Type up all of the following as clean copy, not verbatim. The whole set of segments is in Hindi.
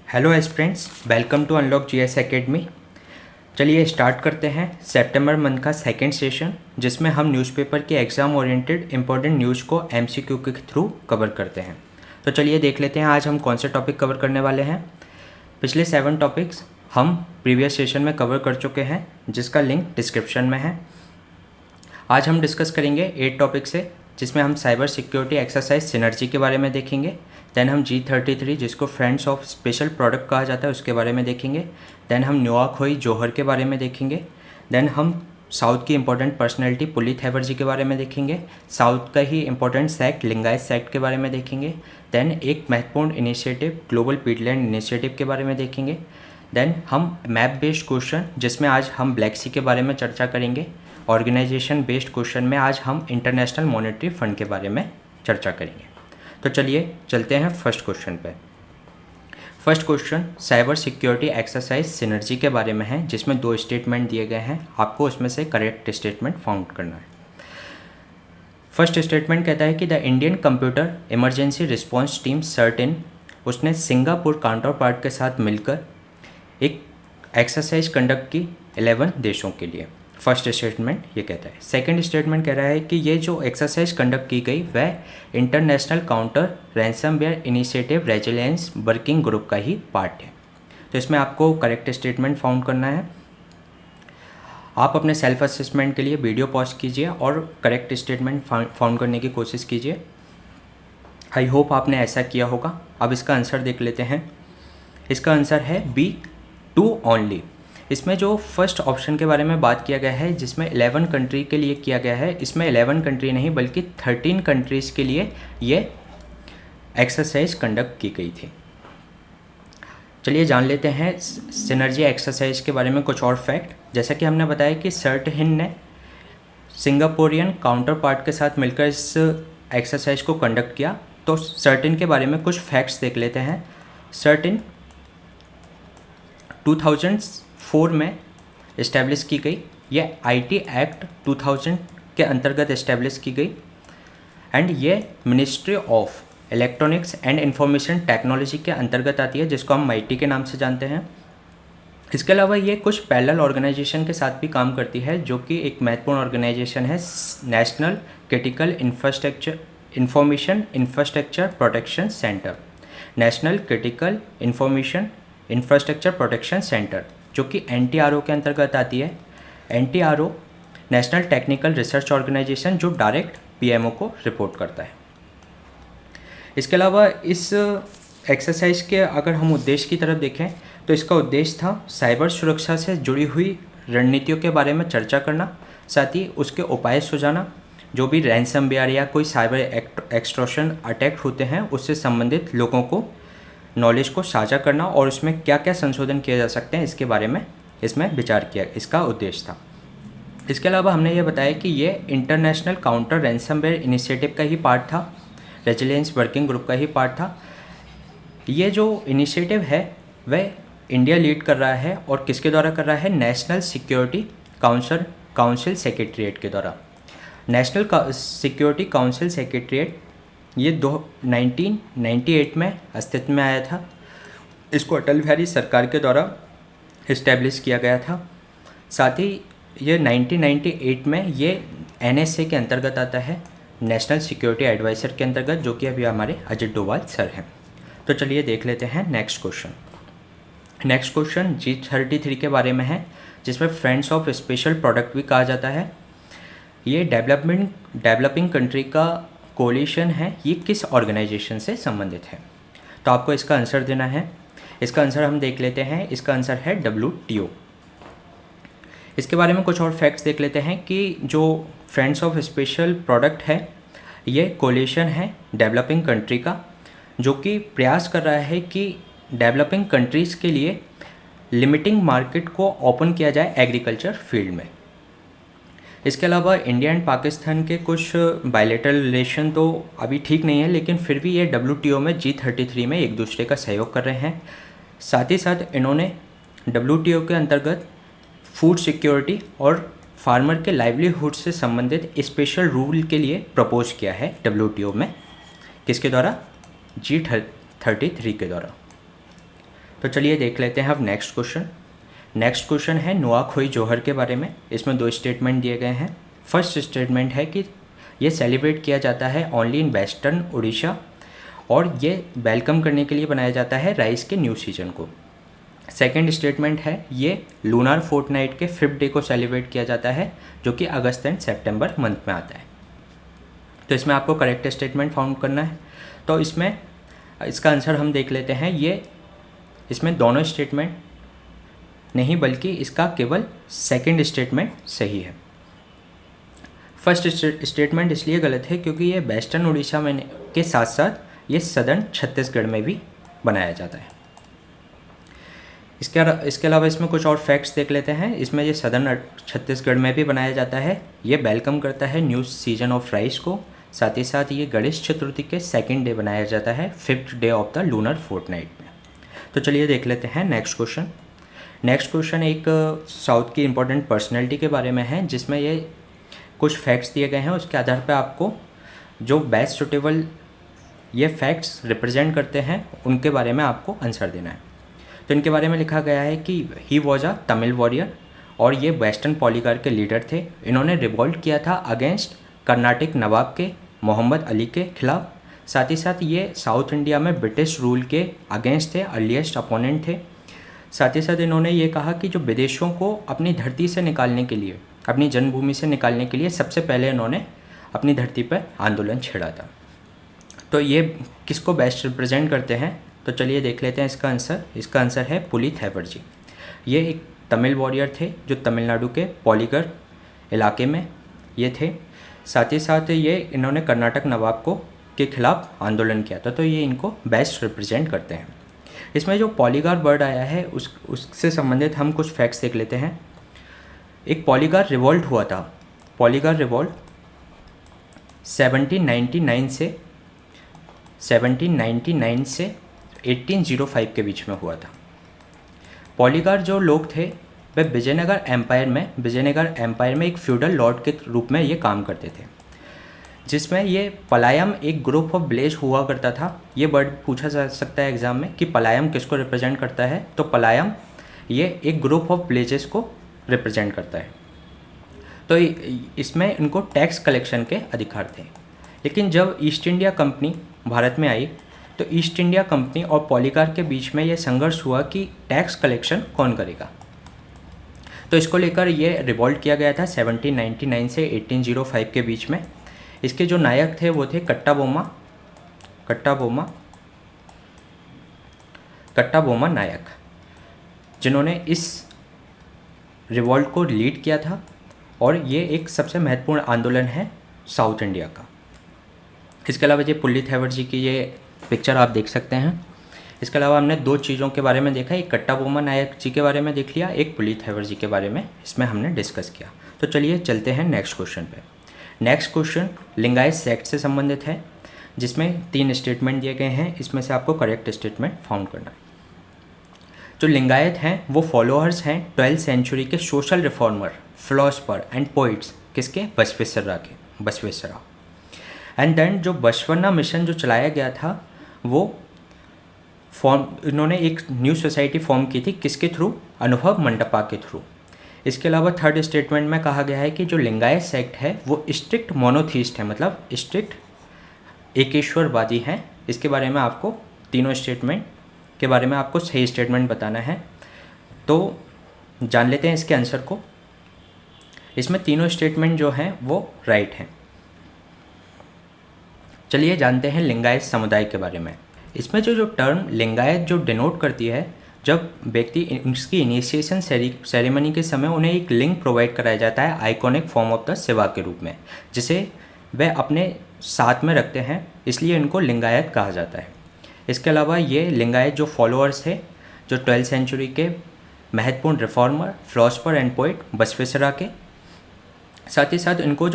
Hello aspirants, welcome to unlock GS academy. चलिए स्टार्ट करते हैं सितंबर मंथ का सेकंड सेशन, जिसमें हम न्यूज़पेपर के एग्ज़ाम ओरिएंटेड इंपॉर्टेंट न्यूज़ को एमसीक्यू के थ्रू कवर करते हैं। तो चलिए देख लेते हैं आज हम कौन से टॉपिक कवर करने वाले हैं। पिछले 7 टॉपिक्स हम प्रीवियस सेशन में कवर कर चुके हैं, जिसका लिंक डिस्क्रिप्शन में है। आज हम डिस्कस करेंगे 8 टॉपिक से, जिसमें हम साइबर सिक्योरिटी एक्सरसाइज सिनर्जी के बारे में देखेंगे। देन हम G33, जिसको फ्रेंड्स ऑफ स्पेशल प्रोडक्ट कहा जाता है, उसके बारे में देखेंगे। देन हम नुआखोई जोहर के बारे में देखेंगे। देन हम साउथ की इंपॉर्टेंट पर्सनैलिटी पुलित हैबरजी के बारे में देखेंगे। साउथ का ही इंपॉर्टेंट सेक्ट लिंगायत सेक्ट के बारे में देखेंगे। देन एक महत्वपूर्ण इनिशिएटिव ग्लोबल पीडलैंड इनिशिएटिव के बारे में देखेंगे। देन हम मैप बेस्ड क्वेश्चन, जिसमें आज हम ब्लैक सी के बारे में चर्चा करेंगे। ऑर्गेनाइजेशन बेस्ड क्वेश्चन में आज हम इंटरनेशनल मॉनेटरी फंड के बारे में चर्चा करेंगे। तो चलिए चलते हैं फर्स्ट क्वेश्चन पे। First question cyber security exercise synergy के बारे में है, जिसमें 2 स्टेटमेंट दिए गए हैं। आपको उसमें से करेक्ट स्टेटमेंट फाउंड करना है। फर्स्ट स्टेटमेंट कहता है कि the Indian computer emergency response team certain उसने सिंगापुर काउंटर पार्ट के साथ मिलकर एक एक्सरसाइज कंडक्ट की 11 देशों के लिए। फर्स्ट स्टेटमेंट ये कहता है। सेकंड स्टेटमेंट कह रहा है कि ये जो एक्सरसाइज कंडक्ट की गई वह international counter ransomware initiative resilience working group का ही पार्ट है। तो इसमें आपको करेक्ट स्टेटमेंट फाउंड करना है। आप अपने सेल्फ असेसमेंट के लिए वीडियो पॉज कीजिए और करेक्ट स्टेटमेंट फाउंड करने की कोशिश कीजिए। आई होप आपने ऐसा किया होगा। अब इसका आंसर देख लेते हैं। इसका आंसर है B2 ओनली। इसमें जो फर्स्ट ऑप्शन के बारे में बात किया गया है, जिसमें 11 कंट्री के लिए किया गया है, इसमें 11 कंट्री नहीं बल्कि 13 कंट्रीज़ के लिए ये एक्सरसाइज कंडक्ट की गई थी। चलिए जान लेते हैं सिनर्जी एक्सरसाइज के बारे में कुछ और फैक्ट। जैसा कि हमने बताया कि सर्टिन ने सिंगापुरियन काउंटर पार्ट के साथ मिलकर इस एक्सरसाइज को कंडक्ट किया। तो सर्टिन के बारे में कुछ फैक्ट्स देख लेते हैं। सर्टिन 2004 में इस्टेब्लिश की गई। यह IT एक्ट 2000 के अंतर्गत इस्टेब्लिश की गई एंड ये ministry of electronics and information technology के अंतर्गत आती है, जिसको हम MIT के नाम से जानते हैं। इसके अलावा ये कुछ पैरेलल ऑर्गेनाइजेशन के साथ भी काम करती है, जो कि एक महत्वपूर्ण ऑर्गेनाइजेशन है national critical information infrastructure protection centre. National critical information infrastructure protection centre, जो कि NTRO के अंतर्गत आती है। NTRO national technical research organisation, जो डायरेक्ट PMO को रिपोर्ट करता है। इसके अलावा इस एक्सरसाइज के अगर हम उद्देश्य की तरफ देखें तो इसका उद्देश्य था साइबर सुरक्षा से जुड़ी हुई रणनीतियों के बारे में चर्चा करना, साथ ही उसके उपाय सुझाना। जो भी रैंसमवेयर या कोई साइबर एक्सटॉर्शन अटैक होते हैं, उससे संबंधित लोगों को नॉलेज को साझा करना और उसमें क्या क्या संशोधन किए जा सकते हैं, इसके बारे में इसमें विचार किया, इसका उद्देश्य था। इसके अलावा हमने ये बताया कि ये इंटरनेशनल काउंटर रैंसमवेयर इनिशिएटिव का ही पार्ट था, रेजिलियंस वर्किंग ग्रुप का ही पार्ट था। ये जो इनिशिएटिव है वह इंडिया लीड कर रहा है और किसके द्वारा कर रहा है? नेशनल सिक्योरिटी काउंसिल सेक्रेटरीट के द्वारा। नेशनल सिक्योरिटी काउंसिल सेक्रेटरीट ये 1998 में अस्तित्व में आया था। इसको अटल बिहारी सरकार के द्वारा इस्टेब्लिश किया गया था। साथ ही ये 1998 में ये NSA के अंतर्गत आता है, नेशनल सिक्योरिटी एडवाइज़र के अंतर्गत, जो कि अभी हमारे अजित डोभाल सर हैं। तो चलिए देख लेते हैं next question. Next question G33 के बारे में है, जिसमें फ्रेंड्स ऑफ स्पेशल प्रोडक्ट भी कहा जाता है। ये डेवलपिंग कंट्री का कोलिशन है। ये किस ऑर्गेनाइजेशन से संबंधित है? तो आपको इसका आंसर देना है। इसका आंसर हम देख लेते हैं। इसका आंसर है WTO। इसके बारे में कुछ और फैक्ट्स देख लेते हैं कि जो फ्रेंड्स ऑफ स्पेशल प्रोडक्ट है, ये कोलिशन है डेवलपिंग कंट्री का, जो कि प्रयास कर रहा है कि डेवलपिंग कंट्रीज़ के लिए लिमिटिंग मार्केट को ओपन किया जाए एग्रीकल्चर फील्ड में। इसके अलावा इंडिया एंड पाकिस्तान के कुछ बायलैटरल रिलेशन तो अभी ठीक नहीं है, लेकिन फिर भी ये WTO में G33 में एक दूसरे का सहयोग कर रहे हैं। साथ ही साथ इन्होंने WTO के अंतर्गत फूड सिक्योरिटी और फार्मर के लाइवलीहुड से संबंधित स्पेशल रूल के लिए प्रपोज किया है WTO में। किसके द्वारा? G33 के द्वारा। तो चलिए देख लेते हैं अब नेक्स्ट क्वेश्चन। नेक्स्ट क्वेश्चन है नुआखोई जोहर के बारे में। इसमें 2 स्टेटमेंट दिए गए हैं। फर्स्ट स्टेटमेंट है कि ये सेलिब्रेट किया जाता है ओनली इन वेस्टर्न उड़ीसा और ये वेलकम करने के लिए बनाया जाता है राइस के न्यू सीजन को। सेकेंड स्टेटमेंट है ये लूनार फोर्टनाइट के 5th डे को सेलिब्रेट किया जाता है जो कि अगस्त एंड सितंबर मंथ में आता है। तो इसमें आपको करेक्ट स्टेटमेंट फाउंड करना है। तो इसमें इसका आंसर हम देख लेते हैं। ये इसमें दोनों स्टेटमेंट नहीं बल्कि इसका केवल सेकंड स्टेटमेंट सही है। फर्स्ट स्टेटमेंट इसलिए गलत है क्योंकि ये वेस्टर्न उड़ीसा में के साथ साथ ये सदर्न छत्तीसगढ़ में भी बनाया जाता है। इसके अलावा इसमें कुछ और फैक्ट्स देख लेते हैं। इसमें ये सदर्न छत्तीसगढ़ में भी बनाया जाता है। ये वेलकम करता है न्यू सीजन ऑफ राइस को। साथ ही साथ ये गणेश चतुर्थी के 2nd डे बनाया जाता है 5th day of the lunar fortnight में। तो चलिए देख लेते हैं नेक्स्ट क्वेश्चन। नेक्स्ट क्वेश्चन एक साउथ की इम्पोर्टेंट पर्सनैलिटी के बारे में है जिसमें ये कुछ फैक्ट्स दिए गए हैं। उसके आधार पर आपको जो बेस्ट सुटेबल ये फैक्ट्स रिप्रेजेंट करते हैं उनके बारे में आपको आंसर देना है। तो इनके बारे में लिखा गया है कि he was a Tamil warrior और ये वेस्टर्न पॉलीगार के लीडर थे। इन्होंने रिवोल्ट किया था अगेंस्ट कर्नाटक नवाब के मोहम्मद अली के खिलाफ। साथ ही साथ ये साउथ इंडिया में ब्रिटिश रूल के अगेंस्ट थे, अर्लीस्ट अपोनेंट थे। साथ ही साथ इन्होंने ये कहा कि जो विदेशों को अपनी धरती से निकालने के लिए, अपनी जन्मभूमि से निकालने के लिए सबसे पहले इन्होंने अपनी धरती पर आंदोलन छेड़ा था। तो ये किसको बेस्ट रिप्रेजेंट करते हैं? तो चलिए देख लेते हैं इसका आंसर। इसका आंसर है पुलिथैवर जी। ये एक तमिल वॉरियर थे जो तमिलनाडु के पॉलीगर इलाके में ये थे। साथ ही साथ ये इन्होंने कर्नाटक नवाब को के खिलाफ आंदोलन किया था। तो ये इनको बेस्ट रिप्रेजेंट करते हैं। इसमें जो पॉलीगार वर्ड आया है उससे संबंधित हम कुछ फैक्ट्स देख लेते हैं। एक पॉलीगार रिवोल्ट हुआ था। पॉलीगार रिवोल्ट 1799 से 1805 के बीच में हुआ था। पॉलीगार जो लोग थे वे विजयनगर एम्पायर में एक फ्यूडल लॉर्ड के रूप में ये काम करते थे, जिसमें ये पलायम एक ग्रुप ऑफ विलेज हुआ करता था। ये वर्ड पूछा जा सकता है एग्जाम में कि पलायम किसको रिप्रेजेंट करता है। तो पलायम ये एक ग्रुप ऑफ विलेजेस को रिप्रेजेंट करता है। तो इसमें इनको टैक्स कलेक्शन के अधिकार थे। लेकिन जब ईस्ट इंडिया कंपनी भारत में आई तो ईस्ट इंडिया कंपनी और पॉलीगार के बीच में ये संघर्ष हुआ कि टैक्स कलेक्शन कौन करेगा। तो इसको लेकर ये रिवोल्ट किया गया था 1799 से 1805 के बीच में। इसके जो नायक थे वो थे कट्टा बोमा नायक, जिन्होंने इस रिवोल्ट को लीड किया था। और ये एक सबसे महत्वपूर्ण आंदोलन है साउथ इंडिया का। इसके अलावा ये पुलिथैवर जी की ये पिक्चर आप देख सकते हैं। इसके अलावा हमने 2 चीज़ों के बारे में देखा, एक कट्टा बोमा नायक जी के बारे में देख लिया, एक पुलिथैवर जी के बारे में इसमें हमने डिस्कस किया। तो चलिए चलते हैं नेक्स्ट क्वेश्चन पे। नेक्स्ट क्वेश्चन लिंगायत सेक्ट से संबंधित है जिसमें 3 स्टेटमेंट दिए गए हैं। इसमें से आपको करेक्ट स्टेटमेंट फाउंड करना है। जो लिंगायत हैं वो फॉलोअर्स हैं 12th सेंचुरी के social reformer, philosopher and poets किसके? बसवेश्वरा। एंड देन जो बसवन्ना मिशन जो चलाया गया था वो इन्होंने एक न्यू सोसाइटी फॉर्म की थी किसके थ्रू? अनुभव मंडपा के थ्रू। इसके अलावा थर्ड स्टेटमेंट में कहा गया है कि जो लिंगायत सेक्ट है वो स्ट्रिक्ट मोनोथीस्ट है, मतलब स्ट्रिक्ट एकेश्वरवादी हैं। इसके बारे में आपको तीनों स्टेटमेंट के बारे में आपको सही स्टेटमेंट बताना है। तो जान लेते हैं इसके आंसर को। इसमें तीनों स्टेटमेंट जो हैं वो राइट हैं। चलिए जानते हैं लिंगायत समुदाय के बारे में। इसमें जो टर्म लिंगायत जो डिनोट करती है, जब व्यक्ति उसकी इनिशिएशन सेरेमनी के समय उन्हें एक लिंग प्रोवाइड कराया जाता है iconic form of the Shiva के रूप में, जिसे वह अपने साथ में रखते हैं, इसलिए इनको लिंगायत कहा जाता है। इसके अलावा ये लिंगायत जो फॉलोअर्स थे जो 12th सेंचुरी के महत्वपूर्ण reformer, philosopher and poet Basaveshwara के, साथ ही साथ इनको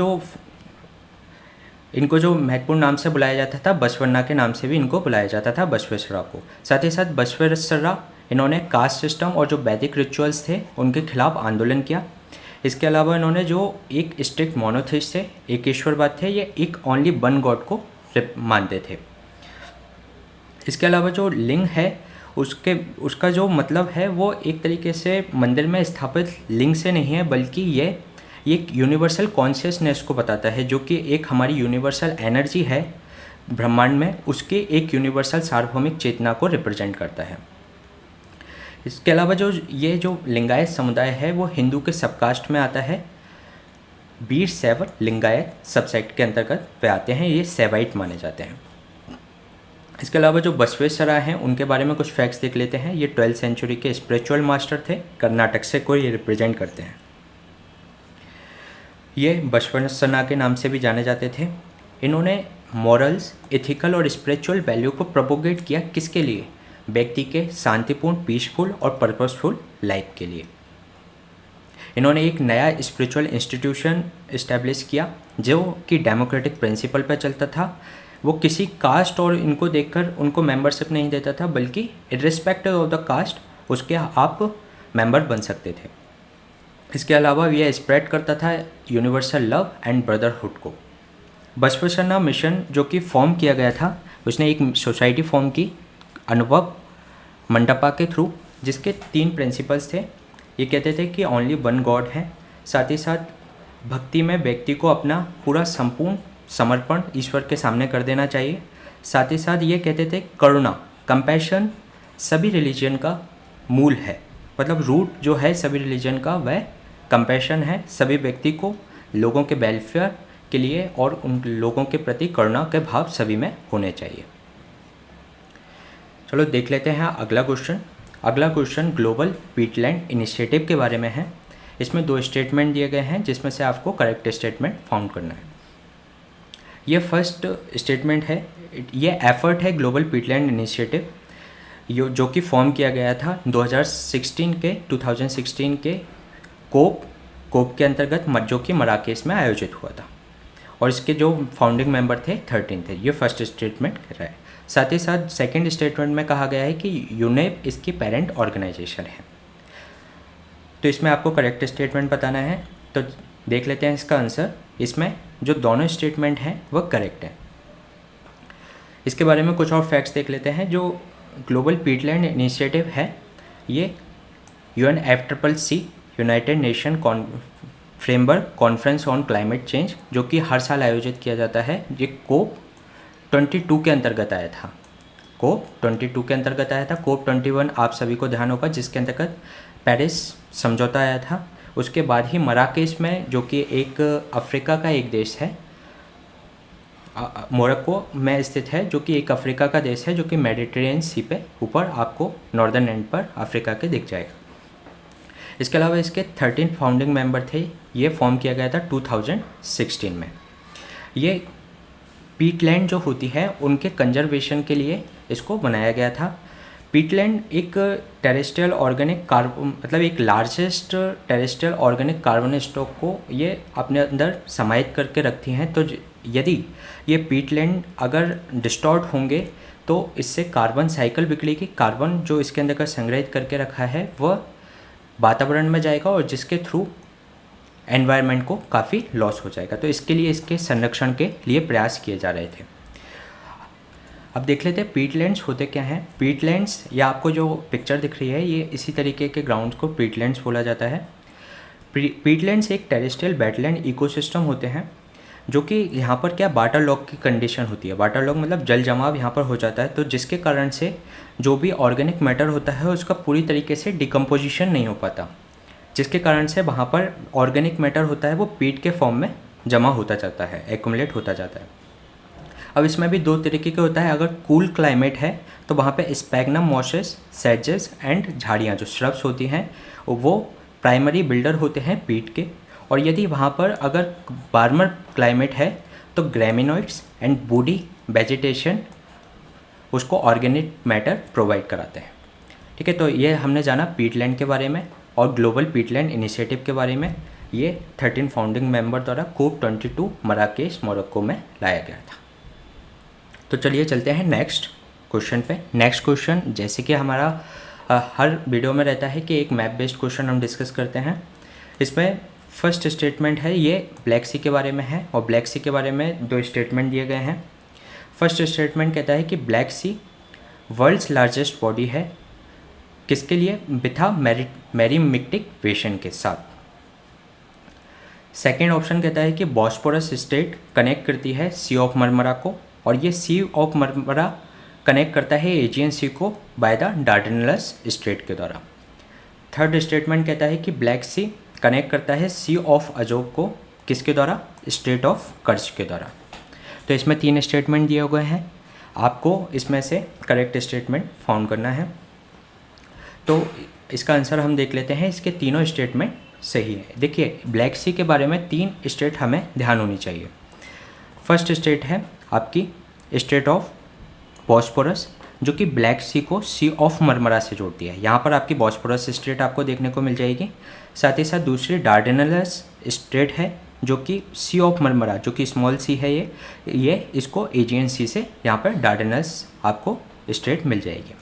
जो महत्वपूर्ण नाम से बुलाया जाता था बसवन्ना के नाम से भी इनको बुलाया जाता था बसवेश्वरा को। साथ ही साथ बसवेश्वरा इन्होंने कास्ट सिस्टम और जो वैदिक रिचुअल्स थे उनके खिलाफ आंदोलन किया। इसके अलावा इन्होंने जो एक स्ट्रिक्ट मोनोथिस्ट थे, एकेश्वरवाद थे, ये एक ओनली वन गॉड को मानते थे। इसके अलावा जो लिंग है उसका जो मतलब है वो एक तरीके से मंदिर में स्थापित लिंग से नहीं है, बल्कि ये एक यूनिवर्सल कॉन्शियसनेस को बताता है, जो कि एक हमारी यूनिवर्सल एनर्जी है ब्रह्मांड में, उसके एक यूनिवर्सल सार्वभौमिक चेतना को रिप्रेजेंट करता है। इसके अलावा जो लिंगायत समुदाय है वो हिंदू के सबकास्ट में आता है। वीर शैव लिंगायत सबसेक्ट के अंतर्गत वे आते हैं, ये शैवाइट माने जाते हैं। इसके अलावा जो बसवेश्वरा हैं उनके बारे में कुछ फैक्ट्स देख लेते हैं। ये 12th सेंचुरी के स्पिरिचुअल मास्टर थे, कर्नाटक से को ये रिप्रेजेंट करते हैं। ये बसवेश्वरा के नाम से भी जाने जाते थे। इन्होंने मॉरल्स, एथिकल और स्पिरिचुअल वैल्यू को प्रोपोगेट किया, किसके लिए? व्यक्ति के शांतिपूर्ण, पीसफुल और पर्पसफुल लाइफ के लिए। इन्होंने एक नया स्पिरिचुअल इंस्टीट्यूशन इस्टेब्लिश किया जो कि डेमोक्रेटिक प्रिंसिपल पर चलता था। वो किसी कास्ट और इनको देखकर उनको मेंबरशिप नहीं देता था, बल्कि इर्रिस्पेक्टिव ऑफ द कास्ट उसके आप मेंबर बन सकते थे। इसके अलावा यह स्प्रेड करता था यूनिवर्सल लव एंड ब्रदरहुड को। बसवेश्वरा मिशन जो कि फॉर्म किया गया था, उसने एक सोसाइटी फॉर्म की अनुभव मंडपा के थ्रू, जिसके 3 प्रिंसिपल्स थे। ये कहते थे कि ओनली वन गॉड है, साथ ही साथ भक्ति में व्यक्ति को अपना पूरा संपूर्ण समर्पण ईश्वर के सामने कर देना चाहिए। साथ ही साथ ये कहते थे करुणा, कंपैशन सभी रिलीजन का मूल है, मतलब रूट जो है सभी रिलीजन का वह कंपैशन है। सभी व्यक्ति को लोगों के वेलफेयर के लिए और उन लोगों के प्रति करुणा के भाव सभी में होने चाहिए। चलो देख लेते हैं अगला क्वेश्चन। अगला क्वेश्चन ग्लोबल पीटलैंड इनिशिएटिव के बारे में है। इसमें 2 स्टेटमेंट दिए गए हैं, जिसमें से आपको करेक्ट स्टेटमेंट फाउंड करना है। ये फर्स्ट स्टेटमेंट है, ये एफर्ट है ग्लोबल पीटलैंड इनिशिएटिव जो कि फॉर्म किया गया था 2016 के कोप के अंतर्गत, जो कि मराकेश में आयोजित हुआ था, और इसके जो फाउंडिंग मेंबर थे 13 थे। ये फर्स्ट स्टेटमेंट कह रहा है। साथ ही साथ सेकंड स्टेटमेंट में कहा गया है कि यूनेप इसकी पेरेंट ऑर्गेनाइजेशन है। तो इसमें आपको करेक्ट स्टेटमेंट बताना है, तो देख लेते हैं इसका आंसर। इसमें जो दोनों स्टेटमेंट हैं वह करेक्ट हैं। इसके बारे में कुछ और फैक्ट्स देख लेते हैं। जो ग्लोबल पीटलैंड इनिशिएटिव है, ये UNFCCC United nation framework conference on climate change, जो कि हर साल आयोजित किया जाता है। ये COP 22 के अंतर्गत आया था। COP 22 के अंतर्गत आया था। COP 21 आप सभी को ध्यान होगा, जिसके अंतर्गत पेरिस समझौता आया था। उसके बाद ही मराकेश में, जो कि एक अफ्रीका का एक देश है, मोरक्को में स्थित है, जो कि एक अफ्रीका का देश है, जो कि मेडिटेरेनियन सी पे ऊपर आपको नॉर्दर्न एंड पर अफ्रीका के दिख जाएगा। इसके अलावा इसके 13 फाउंडिंग मेंबर थे। ये फॉर्म किया गया था 2016 में। ये पीटलैंड जो होती है उनके कंजर्वेशन के लिए इसको बनाया गया था। पीटलैंड एक टेरेस्ट्रियल ऑर्गेनिक मतलब एक largest terrestrial organic carbon stock को ये अपने अंदर समाहित करके रखती हैं। तो यदि ये पीटलैंड अगर डिस्टॉर्ट होंगे तो इससे कार्बन साइकिल बिगड़ेगी। कार्बन जो इसके अंदर का संग्रहित करके रखा है वह वातावरण में जाएगा और जिसके थ्रू एनवायरनमेंट को काफ़ी लॉस हो जाएगा। तो इसके लिए इसके संरक्षण के लिए प्रयास किए जा रहे थे। अब देख लेते हैं पीटलैंड्स होते क्या हैं। पीटलैंड्स, या आपको जो पिक्चर दिख रही है, ये इसी तरीके के ग्राउंड्स को पीटलैंड्स बोला जाता है। पीटलैंड्स एक टेरेस्ट्रियल वेटलैंड इकोसिस्टम होते हैं, जो कि यहाँ पर क्या वाटर लॉग की कंडीशन होती है। वाटर लॉग मतलब जल जमाव यहाँ पर हो जाता है, तो जिसके कारण से जो भी ऑर्गेनिक मैटर होता है उसका पूरी तरीके से डिकम्पोजिशन नहीं हो पाता, जिसके कारण से वहाँ पर ऑर्गेनिक मैटर होता है वो पीट के फॉर्म में जमा होता जाता है, एक्यूमुलेट होता जाता है। अब इसमें भी 2 तरीके के होता है। अगर कूल क्लाइमेट है तो वहाँ पे स्पैग्नम मॉसेस, सेजेस एंड झाड़ियाँ जो श्रब्स होती हैं वो प्राइमरी बिल्डर होते हैं पीट के। और यदि वहाँ पर अगर वार्मर क्लाइमेट है तो ग्रेमिनोइड्स एंड बूडी वेजिटेशन उसको ऑर्गेनिक मैटर प्रोवाइड कराते हैं। ठीक है, तो ये हमने जाना पीटलैंड के बारे में और ग्लोबल पीटलैंड इनिशिएटिव के बारे में। ये 13 फाउंडिंग मेंबर द्वारा COP 22 मराकेश मोरक्को में लाया गया था। तो चलिए चलते हैं नेक्स्ट क्वेश्चन पे। नेक्स्ट क्वेश्चन, जैसे कि हमारा हर वीडियो में रहता है कि एक मैप बेस्ड क्वेश्चन हम डिस्कस करते हैं। इसमें फर्स्ट स्टेटमेंट है, ये ब्लैक सी के बारे में है, और ब्लैक सी के बारे में 2 स्टेटमेंट दिए गए हैं। फर्स्ट स्टेटमेंट कहता है कि ब्लैक सी वर्ल्ड्स लार्जेस्ट बॉडी है किसके लिए? बिथा मैरीमेटिक बेसिन के साथ। सेकेंड ऑप्शन कहता है कि बॉस्फोरस स्ट्रेट कनेक्ट करती है सी ऑफ मरमरा को, और ये सी ऑफ मरमरा कनेक्ट करता है एजियन सी को बाय द डार्डेनल्स स्ट्रेट के द्वारा। थर्ड स्टेटमेंट कहता है कि ब्लैक सी कनेक्ट करता है सी ऑफ अजोब को किसके द्वारा? स्ट्रेट ऑफ कर्च के द्वारा। तो इसमें 3 स्टेटमेंट दिए हुए हैं, आपको इसमें से करेक्ट स्टेटमेंट फाउंड करना है। तो इसका आंसर हम देख लेते हैं, इसके तीनों स्टेटमेंट सही है। देखिए ब्लैक सी के बारे में 3 स्टेट हमें ध्यान होनी चाहिए। फर्स्ट स्टेट है आपकी स्टेट ऑफ बॉस्फोरस, जो कि ब्लैक सी को सी ऑफ मरमरा से जोड़ती है। यहाँ पर आपकी बॉस्फोरस स्ट्रेट आपको देखने को मिल जाएगी। साथ ही साथ दूसरी डार्डेनल्स स्ट्रेट है, जो कि सी ऑफ मरमरा, जो कि स्मॉल सी है, ये इसको एजियन सी से यहाँ पर डार्डेनल्स आपको स्ट्रेट मिल जाएगी।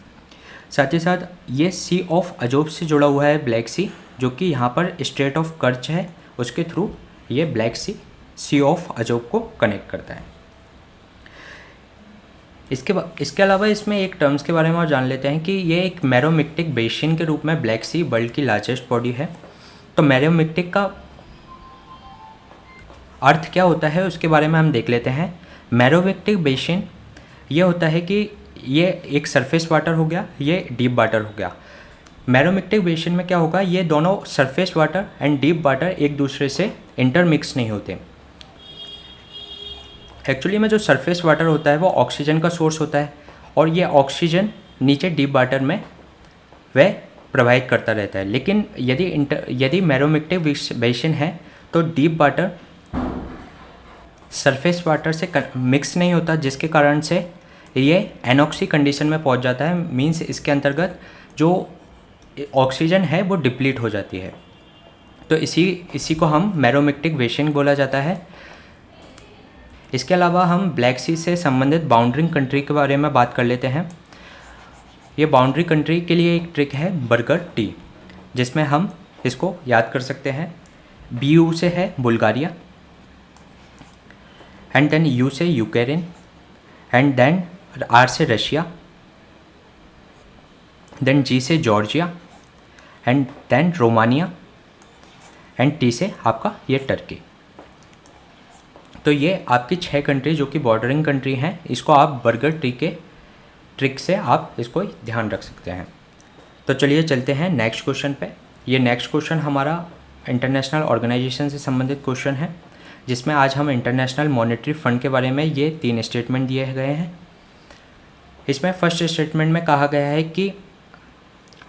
साथ ही साथ ये सी ऑफ अजोब से जुड़ा हुआ है ब्लैक सी, जो कि यहाँ पर स्ट्रेट ऑफ कर्च है, उसके थ्रू ये ब्लैक सी ऑफ अजोब को कनेक्ट करता है। इसके अलावा इसमें एक टर्म्स के बारे में और जान लेते हैं कि ये एक मैरोमेक्टिक बेसिन के रूप में ब्लैक सी वर्ल्ड की लार्जेस्ट बॉडी है। तो मैरोमेक्टिक का अर्थ क्या होता है उसके बारे में हम देख लेते हैं। मैरोमेक्टिक बेसिन ये होता है कि ये एक सरफेस वाटर हो गया, ये डीप वाटर हो गया। मैरोमेक्टिक बेसिन में क्या होगा, ये दोनों surface water and deep water एक दूसरे से इंटरमिक्स नहीं होते। एक्चुअली में जो सरफेस वाटर होता है वो ऑक्सीजन का सोर्स होता है, और ये ऑक्सीजन नीचे डीप वाटर में वह प्रोवाइड करता रहता है। लेकिन यदि मैरोमेक्टिक बेसिन है तो डीप वाटर सरफेस वाटर से मिक्स नहीं होता, जिसके कारण से ये एनॉक्सी कंडीशन में पहुंच जाता है। मींस इसके अंतर्गत जो ऑक्सीजन है वो डिप्लीट हो जाती है। तो इसी को हम मैरोमेक्टिक बेसिन बोला जाता है। इसके अलावा हम ब्लैक सी से संबंधित बाउंड्रिंग कंट्री के बारे में बात कर लेते हैं। ये बाउंड्री कंट्री के लिए एक ट्रिक है बर्गर टी, जिसमें हम इसको याद कर सकते हैं। BU से है बुल्गारिया, एंड देन U से यूक्रेन, एंड देन R से रशिया, देन G से Georgia, and then Romania, and T से आपका ये टर्की। तो ये आपकी 6 कंट्री जो कि बॉर्डरिंग कंट्री हैं, इसको आप बर्गर टी के ट्रिक से आप इसको ध्यान रख सकते हैं। तो चलिए चलते हैं नेक्स्ट क्वेश्चन पे। ये नेक्स्ट क्वेश्चन हमारा इंटरनेशनल ऑर्गेनाइजेशन से संबंधित क्वेश्चन है, जिसमें आज हम इंटरनेशनल मॉनेटरी फंड के बारे में ये 3 स्टेटमेंट दिए गए हैं। इसमें फर्स्ट स्टेटमेंट में कहा गया है कि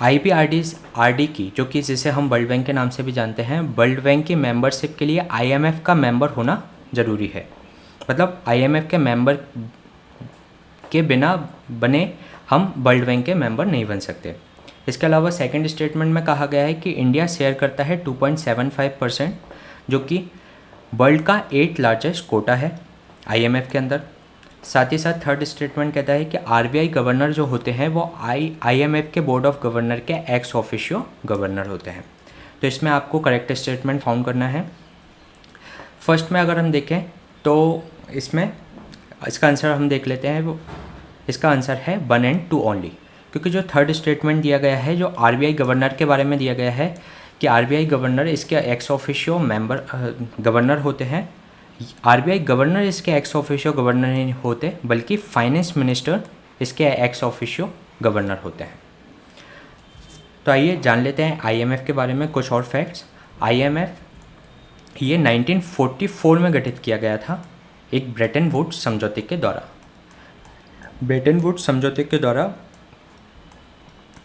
IBRD की, जो कि जिसे हम वर्ल्ड बैंक के नाम से भी जानते हैं, वर्ल्ड बैंक की मेंबरशिप के लिए IMF का मेंबर होना ज़रूरी है। मतलब IMF के मेंबर के बिना बने हम वर्ल्ड बैंक के मेंबर नहीं बन सकते। इसके अलावा सेकंड स्टेटमेंट में कहा गया है कि इंडिया शेयर करता है 2.75%, जो कि वर्ल्ड का 8th लार्जेस्ट कोटा है IMF के अंदर। साथ ही साथ थर्ड स्टेटमेंट कहता है कि RBI गवर्नर जो होते हैं वो IMF के बोर्ड ऑफ गवर्नर के एक्स ऑफिशियो गवर्नर होते हैं। तो इसमें आपको करेक्ट स्टेटमेंट फाउंड करना है। फर्स्ट में अगर हम देखें तो इसमें इसका आंसर हम देख लेते हैं, वो इसका आंसर है 1 and 2 ओनली, क्योंकि जो थर्ड स्टेटमेंट दिया गया है, जो RBI गवर्नर के बारे में दिया गया है कि RBI गवर्नर इसके एक्स ऑफिशियो मेंबर गवर्नर होते हैं। RBI गवर्नर इसके एक्स ऑफिशियो गवर्नर नहीं होते, बल्कि फाइनेंस मिनिस्टर इसके एक्स ऑफिशियो गवर्नर होते हैं। तो आइए जान लेते हैं IMF के बारे में कुछ और फैक्ट्स। IMF ये 1944 में गठित किया गया था एक ब्रेटन वुड्स समझौते के द्वारा। ब्रेटन वुड्स समझौते के द्वारा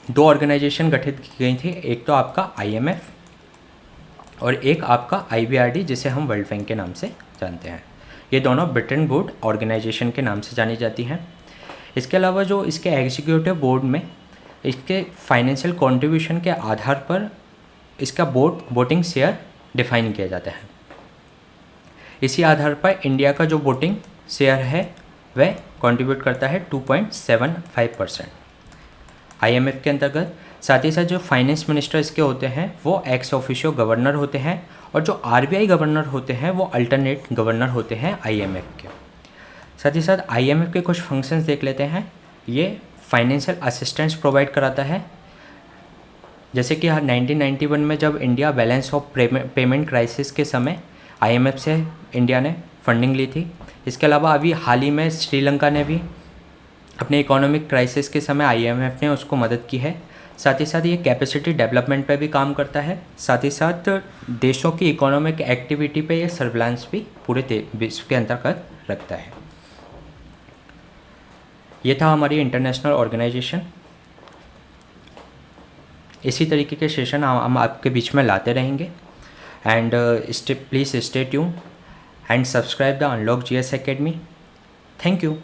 2 ऑर्गेनाइजेशन गठित की गई थी, एक तो आपका IMF और एक आपका IBRD, जिसे हम वर्ल्ड बैंक के नाम से जानते हैं। ये दोनों ब्रेटन वुड ऑर्गेनाइजेशन के नाम से जानी जाती हैं। इसके अलावा जो इसके एग्जीक्यूटिव बोर्ड में इसके फाइनेंशियल कंट्रीब्यूशन के आधार पर इसका वोटिंग शेयर डिफाइन किया जाता है। इसी आधार पर इंडिया का जो वोटिंग शेयर है वह कंट्रीब्यूट करता है 2.75% IMF के अंतर्गत। साथ ही साथ जो फाइनेंस मिनिस्टर इसके होते हैं वो एक्स ऑफिशियो गवर्नर होते हैं, और जो RBI गवर्नर होते हैं वो अल्टरनेट गवर्नर होते हैं IMF के। साथ ही साथ IMF के कुछ फंक्शंस देख लेते हैं। ये फाइनेंशियल असिस्टेंस प्रोवाइड कराता है जैसे कि 1991 में जब India balance of payment crisis के समय IMF से इंडिया ने फंडिंग ली थी। इसके अलावा अभी हाल ही में श्रीलंका ने भी अपने इकोनॉमिक क्राइसिस के समय IMF ने उसको मदद की है। साथ ही साथ ये कैपेसिटी डेवलपमेंट पे भी काम करता है, साथ ही साथ देशों की इकोनॉमिक एक्टिविटी पे ये सर्विलांस भी पूरे विश्व के अंतर्गत रखता है। ये था हमारी इंटरनेशनल ऑर्गेनाइजेशन। इसी तरीके के सेशन हम आपके बीच में लाते रहेंगे। And please stay tune and subscribe the unlock GS Academy। Thank you.